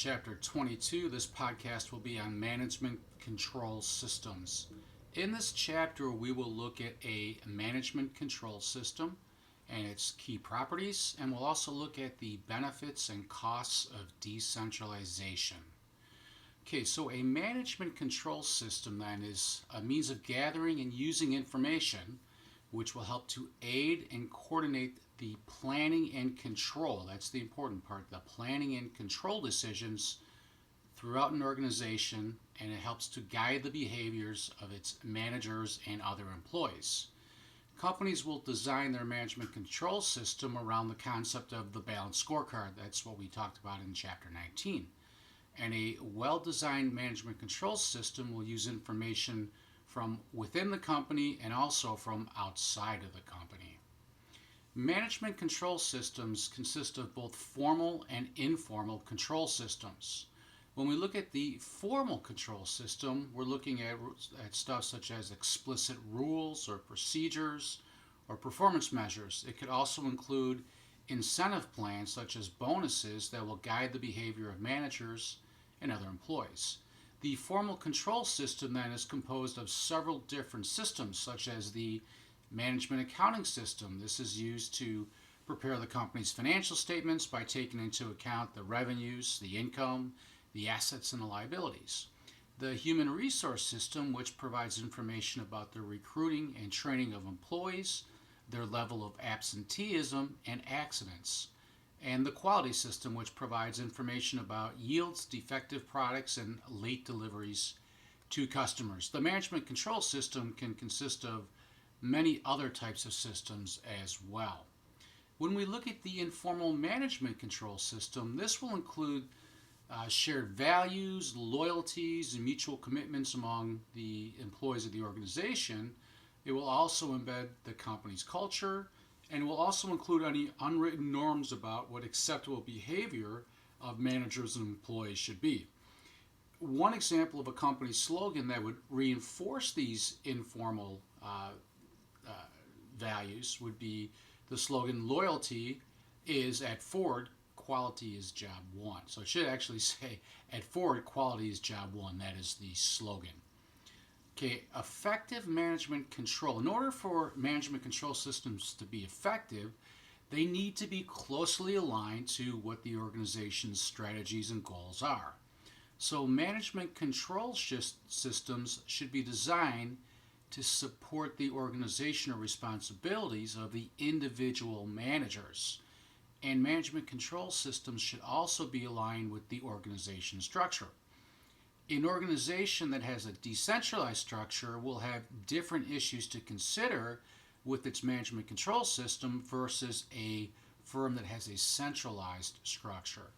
Chapter 22. This podcast will be on management control systems. In this chapter, we will look at a management control system and its key properties, and we'll also look at the benefits and costs of decentralization. Okay, so a management control system then is a means of gathering and using information which will help to aid and coordinate the planning and control. That's the important part, the planning and control decisions throughout an organization, and it helps to guide the behaviors of its managers and other employees. Companies will design their management control system around the concept of the balanced scorecard. That's what we talked about in Chapter 19. And a well-designed management control system will use information from within the company and also from outside of the company. Management control systems consist of both formal and informal control systems. When we look at the formal control system, we're looking at stuff such as explicit rules or procedures or performance measures. It could also include incentive plans such as bonuses that will guide the behavior of managers and other employees. The formal control system then is composed of several different systems, such as the management accounting system. This is used to prepare the company's financial statements by taking into account the revenues, the income, the assets, and the liabilities. The human resource system, which provides information about the recruiting and training of employees, their level of absenteeism and accidents. And the quality system, which provides information about yields, defective products, and late deliveries to customers. The management control system can consist of many other types of systems as well. When we look at the informal management control system, this will include shared values, loyalties, and mutual commitments among the employees of the organization. It will also embed the company's culture, and will also include any unwritten norms about what acceptable behavior of managers and employees should be. One example of a company slogan that would reinforce these informal values would be the slogan, "Loyalty is at Ford, quality is job one." So it should actually say, "At Ford, quality is job one." That is the slogan. Okay, effective management control. In order for management control systems to be effective, they need to be closely aligned to what the organization's strategies and goals are. So management control systems should be designed to support the organizational responsibilities of the individual managers. And management control systems should also be aligned with the organization structure. An organization that has a decentralized structure will have different issues to consider with its management control system versus a firm that has a centralized structure.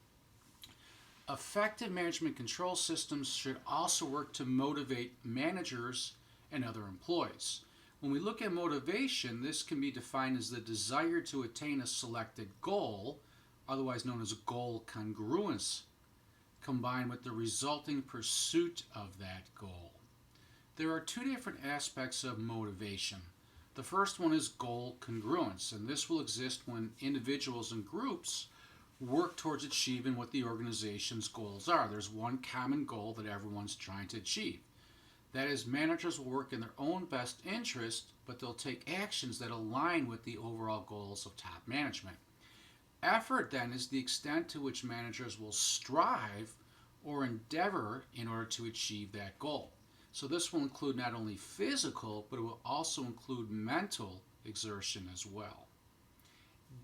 Effective management control systems should also work to motivate managers and other employees. When we look at motivation, this can be defined as the desire to attain a selected goal, otherwise known as goal congruence, combined with the resulting pursuit of that goal. There are two different aspects of motivation. The first one is goal congruence, and this will exist when individuals and groups work towards achieving what the organization's goals are. There's one common goal that everyone's trying to achieve. That is, managers will work in their own best interest, but they'll take actions that align with the overall goals of top management. Effort, then, is the extent to which managers will strive or endeavor in order to achieve that goal. So this will include not only physical, but it will also include mental exertion as well.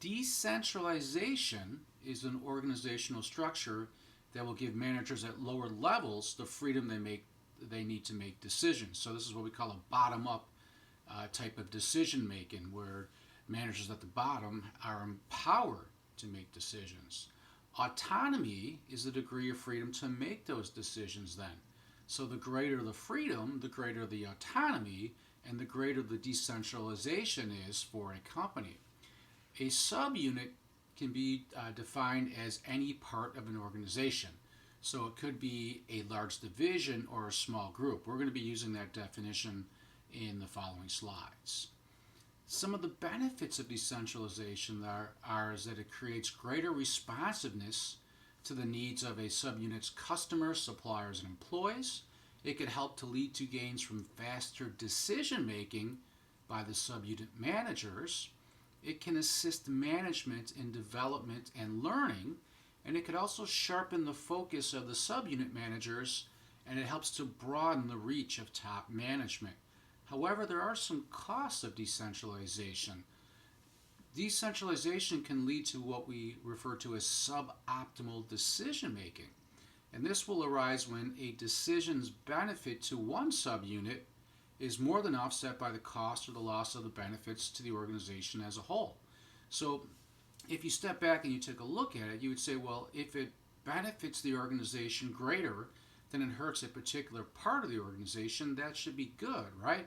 Decentralization is an organizational structure that will give managers at lower levels the freedom they need to make decisions. So this is what we call a bottom-up type of decision making, where managers at the bottom are empowered to make decisions. Autonomy is the degree of freedom to make those decisions then. So the greater the freedom, the greater the autonomy, and the greater the decentralization is for a company. A subunit can be defined as any part of an organization. So it could be a large division or a small group. We're going to be using that definition in the following slides. Some of the benefits of decentralization is that it creates greater responsiveness to the needs of a subunit's customers, suppliers, and employees. It could help to lead to gains from faster decision making by the subunit managers. It can assist management in development and learning, and it could also sharpen the focus of the subunit managers, and it helps to broaden the reach of top management. However, there are some costs of decentralization. Decentralization can lead to what we refer to as suboptimal decision making. And this will arise when a decision's benefit to one subunit is more than offset by the cost or the loss of the benefits to the organization as a whole. So if you step back and you take a look at it, you would say, well, if it benefits the organization greater than it hurts a particular part of the organization, that should be good, right?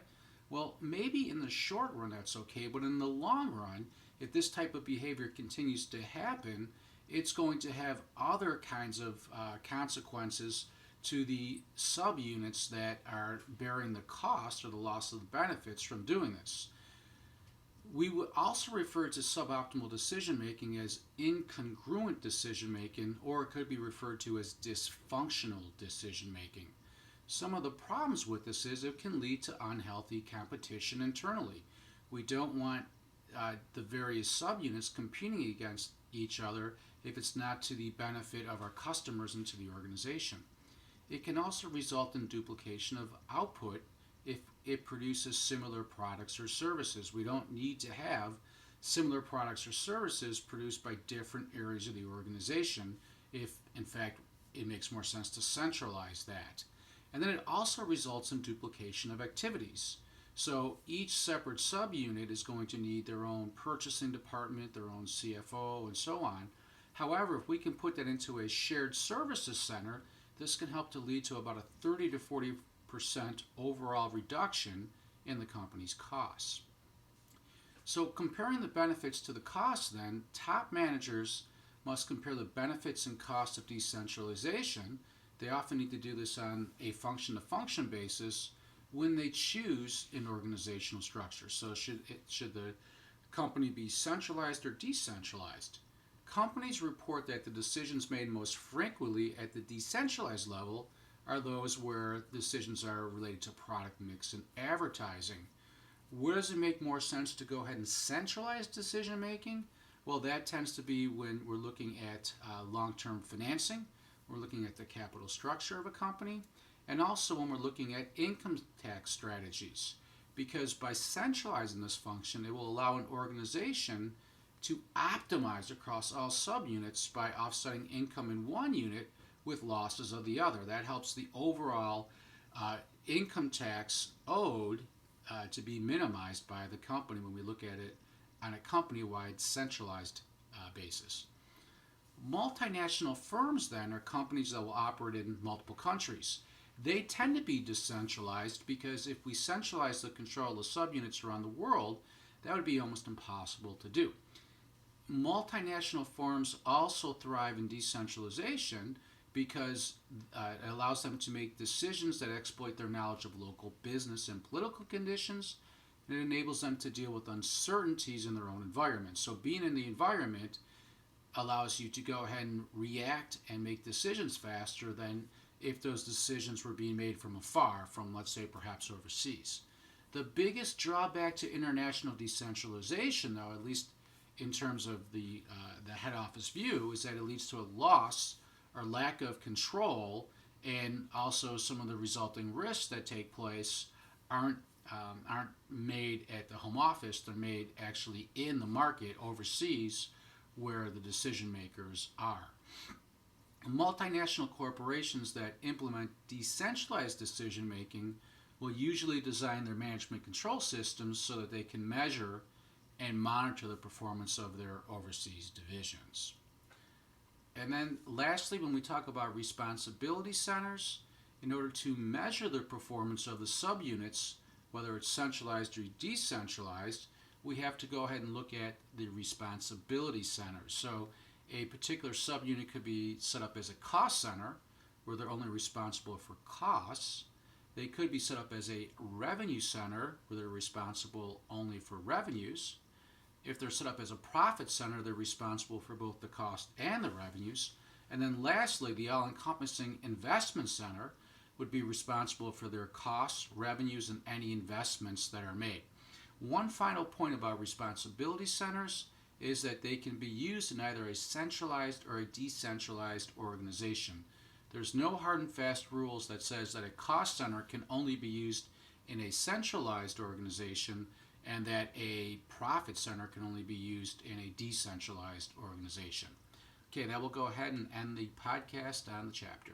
Well, maybe in the short run that's okay, but in the long run, if this type of behavior continues to happen, it's going to have other kinds of consequences to the subunits that are bearing the cost or the loss of the benefits from doing this. We would also refer to suboptimal decision making as incongruent decision making, or it could be referred to as dysfunctional decision making. Some of the problems with this is it can lead to unhealthy competition internally. We don't want the various subunits competing against each other if it's not to the benefit of our customers and to the organization. It can also result in duplication of output if it produces similar products or services. We don't need to have similar products or services produced by different areas of the organization if, in fact, it makes more sense to centralize that. And then it also results in duplication of activities. So each separate subunit is going to need their own purchasing department, their own CFO, and so on. However, if we can put that into a shared services center, this can help to lead to about a 30 to 40% overall reduction in the company's costs. So comparing the benefits to the costs then, top managers must compare the benefits and costs of decentralization. They often need to do this on a function-to-function basis when they choose an organizational structure. So should the company be centralized or decentralized? Companies report that the decisions made most frequently at the decentralized level are those where decisions are related to product mix and advertising. Where does it make more sense to go ahead and centralize decision making? Well, that tends to be when we're looking at long-term financing, we're looking at the capital structure of a company, and also when we're looking at income tax strategies. Because by centralizing this function, it will allow an organization to optimize across all subunits by offsetting income in one unit with losses of the other. That helps the overall income tax owed to be minimized by the company when we look at it on a company-wide centralized basis. Multinational firms then are companies that will operate in multiple countries. They tend to be decentralized because if we centralize the control of the subunits around the world, that would be almost impossible to do. Multinational firms also thrive in decentralization because it allows them to make decisions that exploit their knowledge of local business and political conditions, and it enables them to deal with uncertainties in their own environment. So being in the environment allows you to go ahead and react and make decisions faster than if those decisions were being made from afar, from, let's say, perhaps overseas. The biggest drawback to international decentralization, though, at least in terms of the head office view, is that it leads to a loss or lack of control, and also some of the resulting risks that take place aren't made at the home office. They're made actually in the market overseas where the decision makers are. Multinational corporations that implement decentralized decision making will usually design their management control systems so that they can measure and monitor the performance of their overseas divisions. And then lastly, when we talk about responsibility centers, in order to measure the performance of the subunits, whether it's centralized or decentralized, we have to go ahead and look at the responsibility centers. So a particular subunit could be set up as a cost center, where they're only responsible for costs. They could be set up as a revenue center, where they're responsible only for revenues. If they're set up as a profit center, they're responsible for both the cost and the revenues. And then lastly, the all-encompassing investment center would be responsible for their costs, revenues, and any investments that are made. One final point about responsibility centers is that they can be used in either a centralized or a decentralized organization. There's no hard and fast rules that says that a cost center can only be used in a centralized organization and that a profit center can only be used in a decentralized organization. Okay, that will go ahead and end the podcast on the chapter.